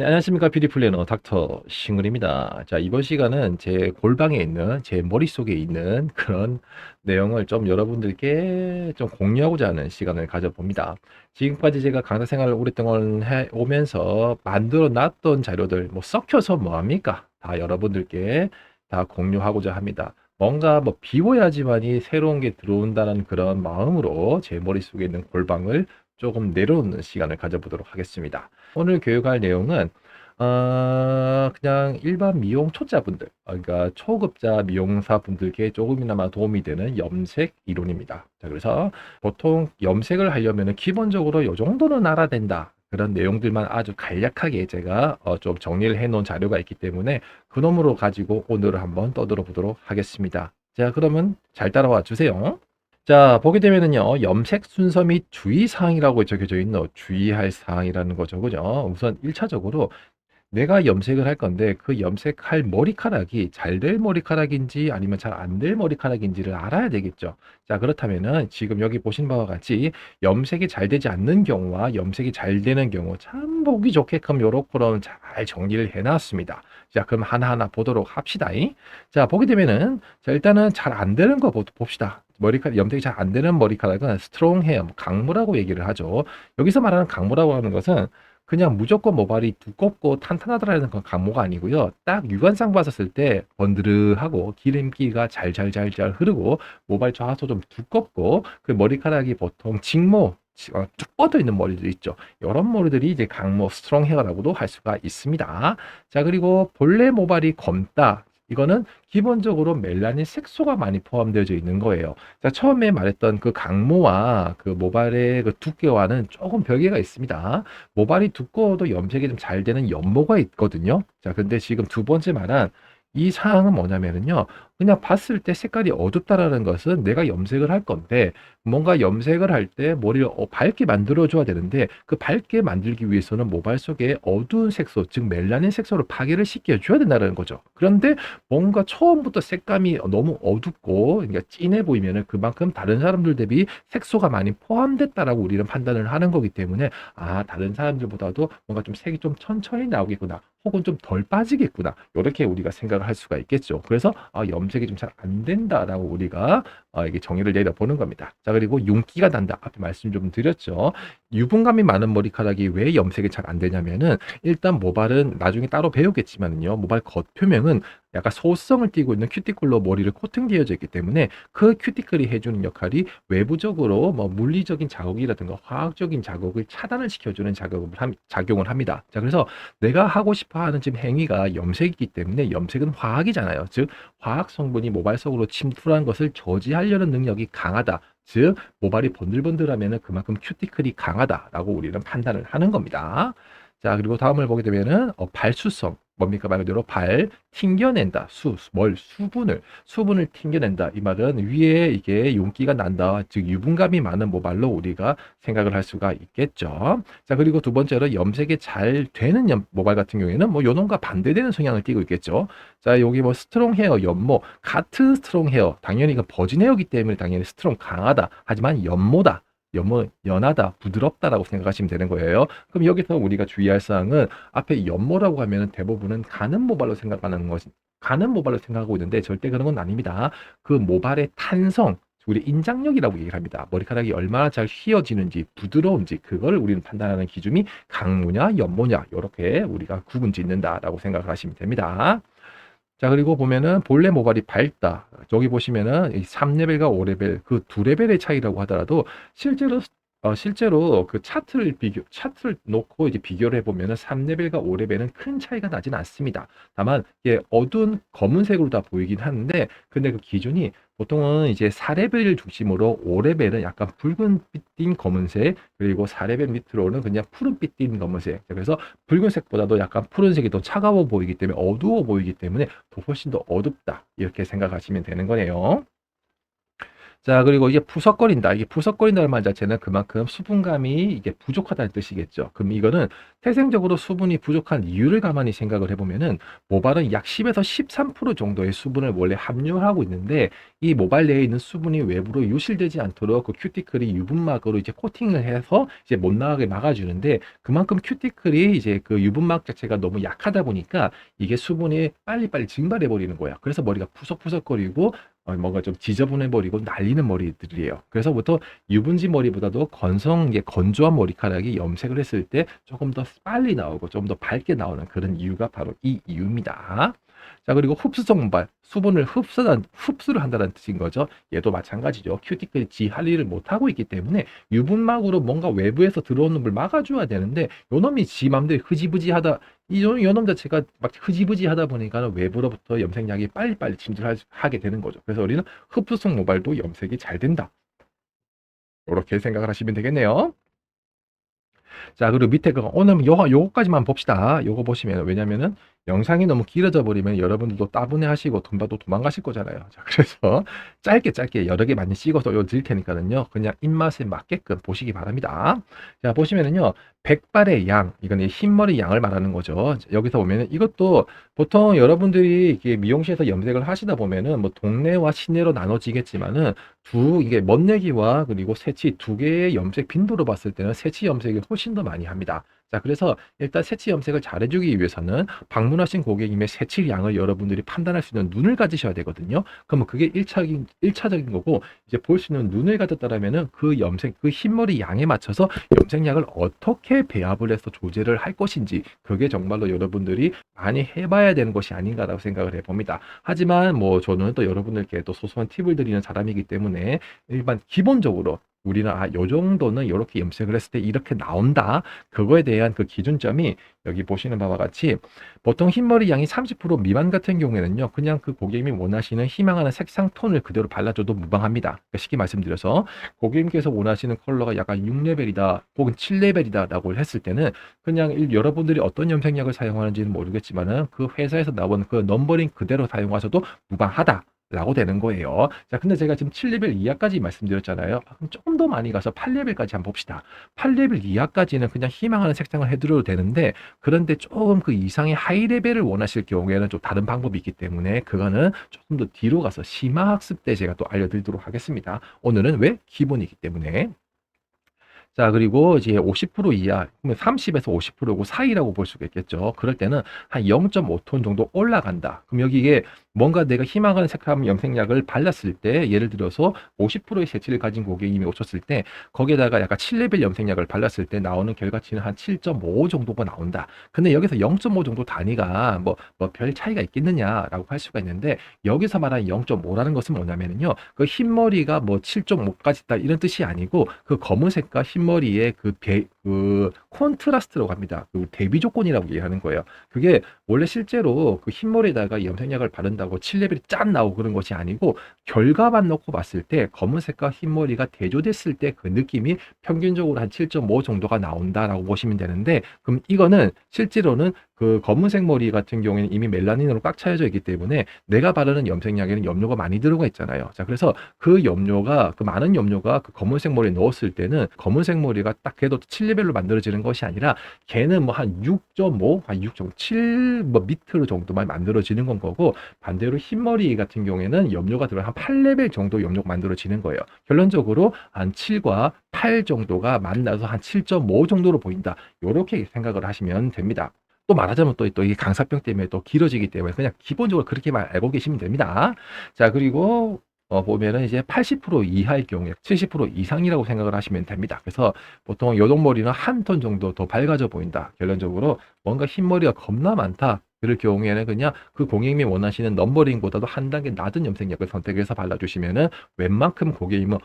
네, 안녕하십니까. 뷰티 플래너 닥터 싱글입니다. 자, 이번 시간은 제 골방에 있는, 제 머릿속에 있는 그런 내용을 좀 여러분들께 좀 공유하고자 하는 시간을 가져봅니다. 지금까지 제가 강사 생활을 오랫동안 해 오면서 만들어 놨던 자료들, 뭐 썩혀서 뭐합니까? 다 여러분들께 다 공유하고자 합니다. 뭔가 뭐 비워야지만이 새로운 게 들어온다는 그런 마음으로 제 머릿속에 있는 골방을 조금 내려놓는 시간을 가져보도록 하겠습니다. 오늘 교육할 내용은 그냥 일반 미용 초짜분들, 그러니까 초급자 미용사분들께 조금이나마 도움이 되는 염색 이론입니다. 자, 그래서 보통 염색을 하려면은 기본적으로 요 정도는 알아야 된다. 그런 내용들만 아주 간략하게 제가 좀 정리를 해 놓은 자료가 있기 때문에 그 놈으로 가지고 오늘을 한번 떠들어 보도록 하겠습니다. 자, 그러면 잘 따라와 주세요. 자, 보게 되면은요, 염색 순서 및 주의사항이라고 적혀져 있는 주의할 사항이라는 거죠. 그죠? 우선 1차적으로 내가 염색을 할 건데 그 염색할 머리카락이 잘 될 머리카락인지 아니면 잘 안 될 머리카락인지를 알아야 되겠죠. 자, 그렇다면은 지금 여기 보신 바와 같이 염색이 잘 되지 않는 경우와 염색이 잘 되는 경우 참 보기 좋게끔 요렇게럼 잘 정리를 해 놨습니다. 자, 그럼 하나하나 보도록 합시다. 자, 보게 되면은 자, 일단은 잘 안 되는 거 봅시다. 머리카락 염색이 잘 안 되는 머리카락은 스트롱 헤어, 뭐 강무라고 얘기를 하죠. 여기서 말하는 강무라고 하는 것은 그냥 무조건 모발이 두껍고 탄탄하다라는 건 강모가 아니고요. 딱 육안상 봤었을 때 번드르하고 기름기가 잘잘잘잘 흐르고 모발 좌하도 좀 두껍고 그 머리카락이 보통 직모 쭉 뻗어 있는 머리들 있죠. 이런 머리들이 이제 강모 스트롱 헤어라고도 할 수가 있습니다. 자, 그리고 본래 모발이 검다. 이거는 기본적으로 멜라닌 색소가 많이 포함되어 있는 거예요. 자, 처음에 말했던 그 강모와 그 모발의 그 두께와는 조금 별개가 있습니다. 모발이 두꺼워도 염색이 좀 잘 되는 연모가 있거든요. 자, 근데 지금 두 번째 말한 이 사항은 뭐냐면은요. 그냥 봤을 때 색깔이 어둡다라는 것은 내가 염색을 할 건데 뭔가 염색을 할 때 머리를 밝게 만들어 줘야 되는데 그 밝게 만들기 위해서는 모발 속에 어두운 색소, 즉 멜라닌 색소를 파괴를 시켜 줘야 된다는 거죠. 그런데 뭔가 처음부터 색감이 너무 어둡고 그러니까 진해 보이면은 그만큼 다른 사람들 대비 색소가 많이 포함됐다라고 우리는 판단을 하는 거기 때문에 다른 사람들보다도 뭔가 좀 색이 좀 천천히 나오겠구나. 혹은 좀 덜 빠지겠구나. 요렇게 우리가 생각을 할 수가 있겠죠. 그래서 염색이 좀 잘 안 된다라고 우리가 이게 정의를 내려보는 겁니다. 자, 그리고 윤기가 난다. 앞에 말씀 좀 드렸죠. 유분감이 많은 머리카락이 왜 염색이 잘 안 되냐면은 일단 모발은 나중에 따로 배우겠지만은요. 모발 겉표면은 약간 소성을 띠고 있는 큐티클로 머리를 코팅되어져 있기 때문에 그 큐티클이 해주는 역할이 외부적으로 뭐 물리적인 자극이라든가 화학적인 자극을 차단을 시켜주는 작용을 합니다. 자, 그래서 내가 하고 싶어 하는 지금 행위가 염색이기 때문에 염색은 화학이잖아요. 즉, 화학 성분이 모발 속으로 침투한 것을 저지하려는 능력이 강하다. 즉, 모발이 번들번들하면 그만큼 큐티클이 강하다라고 우리는 판단을 하는 겁니다. 자, 그리고 다음을 보게 되면은 발수성. 뭡니까? 말 그대로 튕겨낸다. 수분을 튕겨낸다. 이 말은 위에 이게 윤기가 난다. 즉, 유분감이 많은 모발로 우리가 생각을 할 수가 있겠죠. 자, 그리고 두 번째로 염색이 잘 되는 모발 같은 경우에는 뭐 요놈과 반대되는 성향을 띠고 있겠죠. 자, 여기 뭐 스트롱 헤어, 연모, 같은 스트롱 헤어, 당연히 이건 버진 헤어기 때문에 당연히 스트롱 강하다. 하지만 연모다. 연모 연하다, 부드럽다라고 생각하시면 되는 거예요. 그럼 여기서 우리가 주의할 사항은 앞에 연모라고 하면 대부분은 가는 모발로 생각하는 것이 가는 모발로 생각하고 있는데 절대 그런 건 아닙니다. 그 모발의 탄성, 우리 인장력이라고 얘기를 합니다. 머리카락이 얼마나 잘 휘어지는지, 부드러운지 그걸 우리는 판단하는 기준이 강모냐, 연모냐 이렇게 우리가 구분 짓는다라고 생각을 하시면 됩니다. 자, 그리고 보면은 본래 모발이 밝다. 저기 보시면은 이 3레벨과 5레벨 그 두 레벨의 차이라고 하더라도 실제로 그 차트를 놓고 이제 비교를 해보면은 3레벨과 5레벨은 큰 차이가 나진 않습니다. 다만 이게 어두운 검은색으로 다 보이긴 하는데 근데 그 기준이 보통은 이제 4레벨을 중심으로 5레벨은 약간 붉은빛 띤 검은색 그리고 4레벨 밑으로는 그냥 푸른빛 띤 검은색. 그래서 붉은색보다도 약간 푸른색이 더 차가워 보이기 때문에 어두워 보이기 때문에 더 훨씬 더 어둡다. 이렇게 생각하시면 되는 거네요. 자, 그리고 이게 푸석거린다. 이게 푸석거린다는 말 자체는 그만큼 수분감이 이게 부족하다는 뜻이겠죠. 그럼 이거는 태생적으로 수분이 부족한 이유를 가만히 생각을 해보면은 모발은 약 10에서 13% 정도의 수분을 원래 함유하고 있는데 이 모발 내에 있는 수분이 외부로 유실되지 않도록 그 큐티클이 유분막으로 이제 코팅을 해서 이제 못 나가게 막아주는데 그만큼 큐티클이 이제 그 유분막 자체가 너무 약하다 보니까 이게 수분이 빨리빨리 증발해 버리는 거야. 그래서 머리가 푸석푸석거리고 뭔가 좀 지저분해 버리고 날리는 머리들이에요. 그래서 보통 유분지 머리보다도 이게 건조한 머리카락이 염색을 했을 때 조금 더 빨리 나오고 좀 더 밝게 나오는 그런 이유가 바로 이 이유입니다. 자, 그리고 흡수성 모발, 수분을 흡수를 한다는 뜻인 거죠. 얘도 마찬가지죠. 큐티클이 지 할 일을 못하고 있기 때문에 유분막으로 뭔가 외부에서 들어오는 걸 막아줘야 되는데 요놈이 지 맘대로 흐지부지하다 요놈 자체가 막 흐지부지하다 보니까 외부로부터 염색약이 빨리빨리 침투하게 되는 거죠. 그래서 우리는 흡수성 모발도 염색이 잘 된다. 이렇게 생각을 하시면 되겠네요. 자, 그리고 밑에 그 오늘 요거까지만 봅시다. 요거 보시면 왜냐면은 영상이 너무 길어져 버리면 여러분들도 따분해 하시고 돈받고 도망가실 거잖아요. 자, 그래서 짧게 여러 개 많이 찍어서 요 드릴 테니까는요. 그냥 입맛에 맞게끔 보시기 바랍니다. 자, 보시면은요. 백발의 양, 이거는 흰머리 양을 말하는 거죠. 여기서 보면은 이것도 보통 여러분들이 이게 미용실에서 염색을 하시다 보면은 뭐 동네와 시내로 나눠지겠지만은 이게 멋내기와 그리고 새치 두 개의 염색 빈도로 봤을 때는 새치 염색이 훨씬 더 많이 합니다. 자, 그래서 일단 새치 염색을 잘해주기 위해서는 방문하신 고객님의 새치량을 여러분들이 판단할 수 있는 눈을 가지셔야 되거든요. 그러면 그게 일차적인 거고, 이제 볼 수 있는 눈을 가졌다라면은 그 흰머리 양에 맞춰서 염색약을 어떻게 배합을 해서 조제를 할 것인지, 그게 정말로 여러분들이 많이 해봐야 되는 것이 아닌가라고 생각을 해봅니다. 하지만 뭐 저는 또 여러분들께 또 소소한 팁을 드리는 사람이기 때문에 일반 기본적으로 우리는 요 정도는 이렇게 염색을 했을 때 이렇게 나온다. 그거에 대한 그 기준점이 여기 보시는 바와 같이 보통 흰머리 양이 30% 미만 같은 경우에는요. 그냥 그 고객님이 원하시는 희망하는 색상 톤을 그대로 발라줘도 무방합니다. 그러니까 쉽게 말씀드려서 고객님께서 원하시는 컬러가 약간 6레벨이다 혹은 7레벨이다 라고 했을 때는 그냥 여러분들이 어떤 염색약을 사용하는지는 모르겠지만은 그 회사에서 나온 그 넘버링 그대로 사용하셔도 무방하다. 라고 되는 거예요. 자, 근데 제가 지금 7레벨 이하까지 말씀드렸잖아요. 그럼 조금 더 많이 가서 8레벨까지 한번 봅시다. 8레벨 이하까지는 그냥 희망하는 색상을 해드려도 되는데, 그런데 조금 그 이상의 하이레벨을 원하실 경우에는 좀 다른 방법이 있기 때문에, 그거는 조금 더 뒤로 가서 심화학습 때 제가 또 알려드리도록 하겠습니다. 오늘은 왜? 기본이기 때문에. 자, 그리고 이제 50% 이하, 30에서 50%고 사이라고 볼 수가 있겠죠. 그럴 때는 한 0.5톤 정도 올라간다. 그럼 여기 이게 뭔가 내가 희망하는 색감 염색약을 발랐을 때, 예를 들어서 50%의 세치를 가진 고객님이 오셨을 때, 거기에다가 약간 7레벨 염색약을 발랐을 때 나오는 결과치는 한 7.5 정도가 나온다. 근데 여기서 0.5 정도 단위가 뭐 별 차이가 있겠느냐라고 할 수가 있는데, 여기서 말하는 0.5라는 것은 뭐냐면요. 그 흰머리가 뭐 7.5까지 있다 이런 뜻이 아니고, 그 검은색과 흰머리의 그 콘트라스트라고 합니다. 그 대비 조건이라고 얘기하는 거예요. 그게 원래 실제로 그 흰머리에다가 염색약을 바른다고 7레벨이 짠 나오고 그런 것이 아니고, 결과만 놓고 봤을 때 검은색과 흰머리가 대조됐을 때 그 느낌이 평균적으로 한 7.5 정도가 나온다라고 보시면 되는데, 그럼 이거는 실제로는 그 검은색 머리 같은 경우에는 이미 멜라닌으로 꽉 차여져 있기 때문에 내가 바르는 염색약에는 염료가 많이 들어가 있잖아요. 자, 그래서 그 많은 염료가 그 검은색 머리에 넣었을 때는 검은색 머리가 딱 걔도 7레벨로 만들어지는 것이 아니라 걔는 뭐 한 6.5, 한 6.7 뭐 밑으로 정도만 만들어지는 건 거고, 반대로 흰머리 같은 경우에는 염료가 들어 한 8레벨 정도 염료가 만들어지는 거예요. 결론적으로 한 7과 8 정도가 만나서 한 7.5 정도로 보인다. 이렇게 생각을 하시면 됩니다. 또 말하자면 또 이게 강사병 때문에 또 길어지기 때문에 그냥 기본적으로 그렇게만 알고 계시면 됩니다. 자, 그리고 보면은 이제 80% 이하의 경우에 70% 이상이라고 생각을 하시면 됩니다. 그래서 보통 요동머리는 한 톤 정도 더 밝아져 보인다. 결론적으로 뭔가 흰머리가 겁나 많다. 그럴 경우에는 그냥 그 고객님이 원하시는 넘버링보다도 한 단계 낮은 염색약을 선택해서 발라주시면은 웬만큼 고객님은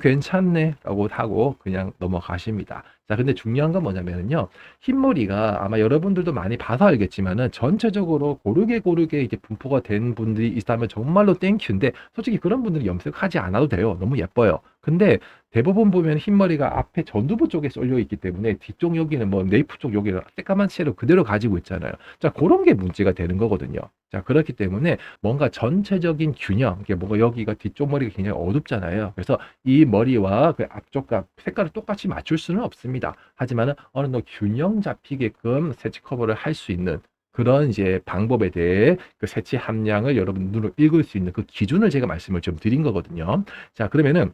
괜찮네 라고 하고 그냥 넘어가십니다. 자, 근데 중요한 건 뭐냐면요. 흰머리가 아마 여러분들도 많이 봐서 알겠지만은 전체적으로 고르게 이제 분포가 된 분들이 있다면 정말로 땡큐인데, 솔직히 그런 분들은 염색하지 않아도 돼요. 너무 예뻐요. 근데 대부분 보면 흰머리가 앞에 전두부 쪽에 쏠려 있기 때문에 뒤쪽 여기는 뭐 네이프 쪽 여기는 새까만 채로 그대로 가지고 있잖아요. 자, 그런 게 문제가 되는 거거든요. 자, 그렇기 때문에 뭔가 전체적인 균형, 이게 뭔가 여기가 뒤쪽 머리가 굉장히 어둡잖아요. 그래서 이 머리와 그 앞쪽과 색깔을 똑같이 맞출 수는 없습니다. 하지만은 어느 정도 균형 잡히게끔 세치 커버를 할 수 있는 그런 이제 방법에 대해 그 세치 함량을 여러분 눈으로 읽을 수 있는 그 기준을 제가 말씀을 좀 드린 거거든요. 자, 그러면은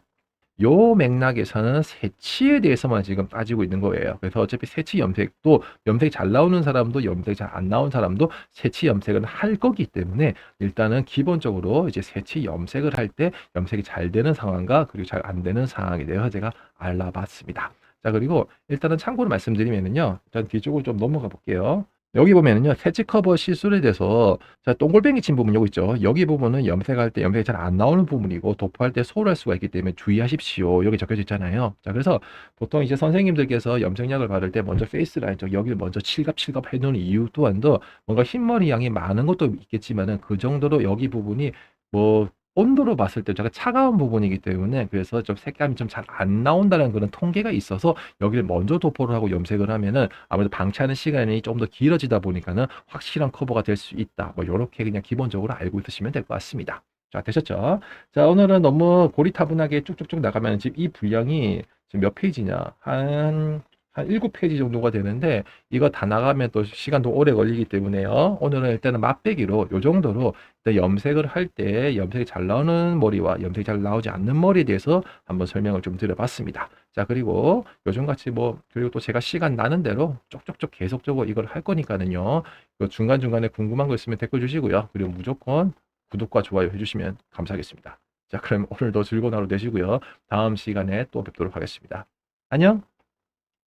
요 맥락에서는 새치에 대해서만 지금 따지고 있는 거예요. 그래서 어차피 새치 염색도 염색 잘 나오는 사람도 염색 잘 안 나온 사람도 새치 염색을 할 거기 때문에 일단은 기본적으로 이제 새치 염색을 할 때 염색이 잘 되는 상황과 그리고 잘 안 되는 상황에 대해서 제가 알아봤습니다. 자, 그리고 일단은 참고로 말씀드리면은요. 일단 뒤쪽으로 좀 넘어가 볼게요. 여기 보면은요. 새치 커버 시술에 대해서 자, 동글뱅이 친 부분 요거 있죠. 여기 부분은 염색할 때 염색이 잘 안 나오는 부분이고 도포할 때 소홀할 수가 있기 때문에 주의하십시오. 여기 적혀져 있잖아요. 자, 그래서 보통 이제 선생님들께서 염색약을 바를 때 먼저 페이스 라인 쪽 여기를 먼저 칠갑 해 놓은 이유 또한도 뭔가 흰머리 양이 많은 것도 있겠지만은 그 정도로 여기 부분이 뭐 온도로 봤을 때 약간 차가운 부분이기 때문에 그래서 좀 색감이 좀 잘 안 나온다는 그런 통계가 있어서 여기를 먼저 도포를 하고 염색을 하면은 아무래도 방치하는 시간이 좀 더 길어지다 보니까는 확실한 커버가 될 수 있다. 뭐 요렇게 그냥 기본적으로 알고 있으시면 될 것 같습니다. 자, 되셨죠? 자, 오늘은 너무 고리타분하게 쭉쭉쭉 나가면 지금 이 분량이 지금 몇 페이지냐? 한 7페이지 정도가 되는데 이거 다 나가면 또 시간도 오래 걸리기 때문에요. 오늘은 일단은 맛배기로 요 정도로 일단 염색을 할 때 염색이 잘 나오는 머리와 염색이 잘 나오지 않는 머리에 대해서 한번 설명을 좀 드려봤습니다. 자, 그리고 요즘같이 뭐 그리고 또 제가 시간 나는 대로 쪽쪽쪽 계속적으로 이걸 할 거니까는요. 그 중간중간에 궁금한 거 있으면 댓글 주시고요. 그리고 무조건 구독과 좋아요 해주시면 감사하겠습니다. 자, 그럼 오늘도 즐거운 하루 되시고요. 다음 시간에 또 뵙도록 하겠습니다. 안녕!